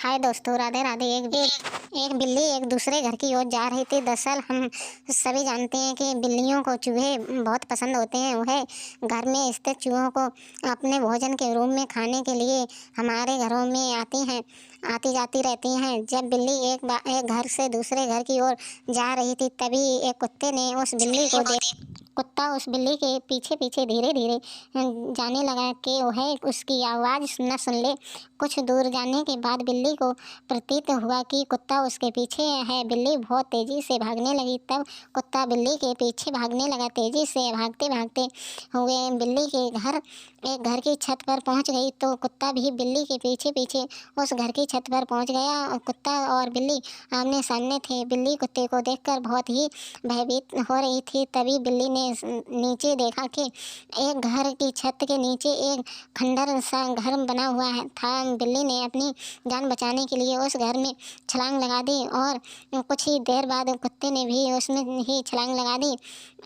हाय दोस्तों, राधे राधे। एक बिल्ली एक दूसरे घर की ओर जा रही थी। दरअसल हम सभी जानते हैं कि बिल्लियों को चूहे बहुत पसंद होते हैं। वह घर में स्थित चूहों को अपने भोजन के रूप में खाने के लिए हमारे घरों में आती जाती रहती हैं। जब बिल्ली एक घर से दूसरे घर की ओर जा रही थी, तभी एक कुत्ते ने उस बिल्ली को कुत्ता उस बिल्ली के पीछे पीछे धीरे धीरे जाने लगा कि वह उसकी आवाज़ न सुन ले। कुछ दूर जाने के बाद बिल्ली को प्रतीत हुआ कि कुत्ता उसके पीछे है। बिल्ली बहुत तेजी से भागने लगी। तब कुत्ता बिल्ली के पीछे भागने लगा। तेजी से भागते भागते हुए बिल्ली के एक घर की छत पर पहुंच गई, तो कुत्ता भी बिल्ली के पीछे पीछे उस घर की छत पर पहुंच गया। और कुत्ता और बिल्ली आमने सामने थे। बिल्ली कुत्ते को देखकर बहुत ही भयभीत हो रही थी। तभी बिल्ली ने नीचे देखा कि एक घर की छत के नीचे एक खंडर सा घर बना हुआ था। बिल्ली ने अपनी जान बचाने के लिए उस घर में छलांग लगा दी और कुछ ही देर बाद कुत्ते ने भी उसमें ही छलांग लगा दी।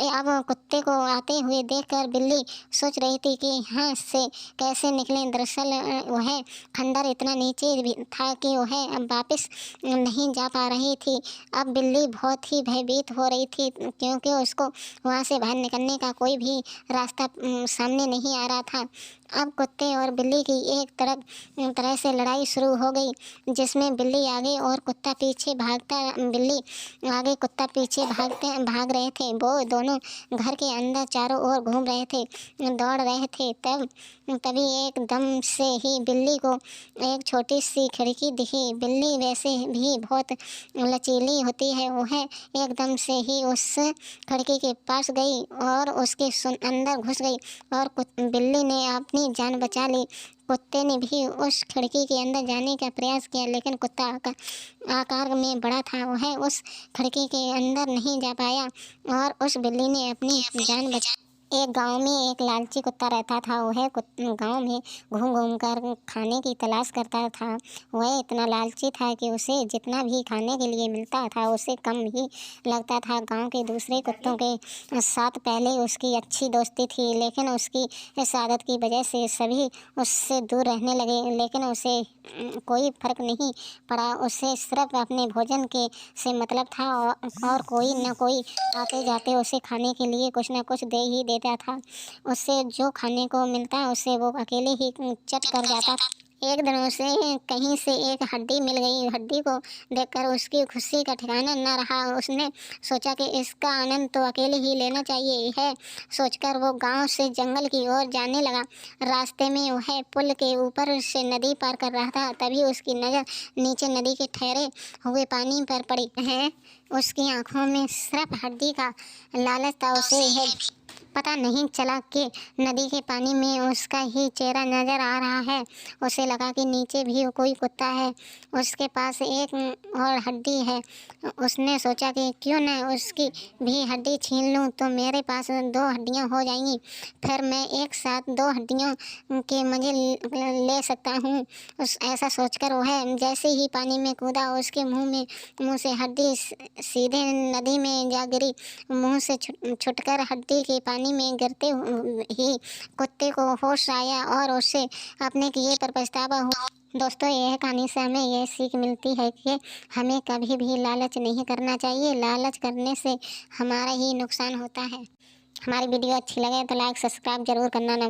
अब कुत्ते को आते हुए देखकर बिल्ली सोच रही थी कि यहाँ से कैसे निकलें। दरअसल वह खंडर इतना नीचे भी था कि वह अब वापस नहीं जा पा रही थी। अब बिल्ली बहुत ही भयभीत हो रही थी, क्योंकि उसको वहाँ से बाहर निकलने का कोई भी रास्ता सामने नहीं आ रहा था। अब कुत्ते और बिल्ली की एक तरह से लड़ाई शुरू हो गई, जिसमें बिल्ली आगे और कुत्ता पीछे बिल्ली आगे कुत्ता पीछे भाग रहे थे। वो दोनों घर के अंदर चारों ओर घूम रहे थे, दौड़ रहे थे। तभी एकदम से ही बिल्ली को एक छोटी सी खिड़की दिखी। बिल्ली वैसे भी बहुत लचीली होती है। वह एकदम से ही उस खिड़की के पास गई और उसके अंदर घुस गई और बिल्ली ने अपनी जान बचा ली। कुत्ते ने भी उस खिड़की के अंदर जाने का प्रयास किया, लेकिन कुत्ता आकार में बड़ा था। वह उस खिड़की के अंदर नहीं जा पाया और उस बिल्ली ने अपनी जान बचा। एक गांव में एक लालची कुत्ता रहता था। वह गांव में घूम घूम कर खाने की तलाश करता था। वह इतना लालची था कि उसे जितना भी खाने के लिए मिलता था उसे कम ही लगता था। गांव के दूसरे कुत्तों के साथ पहले उसकी अच्छी दोस्ती थी, लेकिन उसकी इस आदत की वजह से सभी उससे दूर रहने लगे। लेकिन उसे कोई फर्क नहीं पड़ा। उसे सिर्फ अपने भोजन के से मतलब था और कोई न कोई आते जाते उसे खाने के लिए कुछ न कुछ दे ही देता था। उसे जो खाने को मिलता उसे वो अकेले ही चट कर जाता था। एक दिन उसे कहीं से एक हड्डी मिल गई। हड्डी को देखकर उसकी खुशी का ठिकाना न रहा। उसने सोचा कि इसका आनंद तो अकेले ही लेना चाहिए है। सोचकर वो गांव से जंगल की ओर जाने लगा। रास्ते में वह पुल के ऊपर से नदी पार कर रहा था। तभी उसकी नज़र नीचे नदी के ठहरे हुए पानी पर पड़ी है। उसकी आंखों में सिर्फ हड्डी का लालच था। उसे यह पता नहीं चला कि नदी के पानी में उसका ही चेहरा नजर आ रहा है। उसे लगा कि नीचे भी कोई कुत्ता है, उसके पास एक और हड्डी है। उसने सोचा कि क्यों न उसकी भी हड्डी छीन लूं, तो मेरे पास 2 हड्डियां हो जाएंगी। फिर मैं एक साथ 2 हड्डियों के मजे ले सकता हूँ। ऐसा सोचकर वह जैसे ही पानी में कूदा, उसके मुंह से हड्डी सीधे नदी में जा गिरी। मुंह से छुटकर हड्डी के पानी में गिरते ही कुत्ते को होश आया और उससे अपने किए पर पछतावा हुआ। दोस्तों, यह कहानी से हमें यह सीख मिलती है कि हमें कभी भी लालच नहीं करना चाहिए। लालच करने से हमारा ही नुकसान होता है। हमारी वीडियो अच्छी लगे तो लाइक सब्सक्राइब जरूर करना ना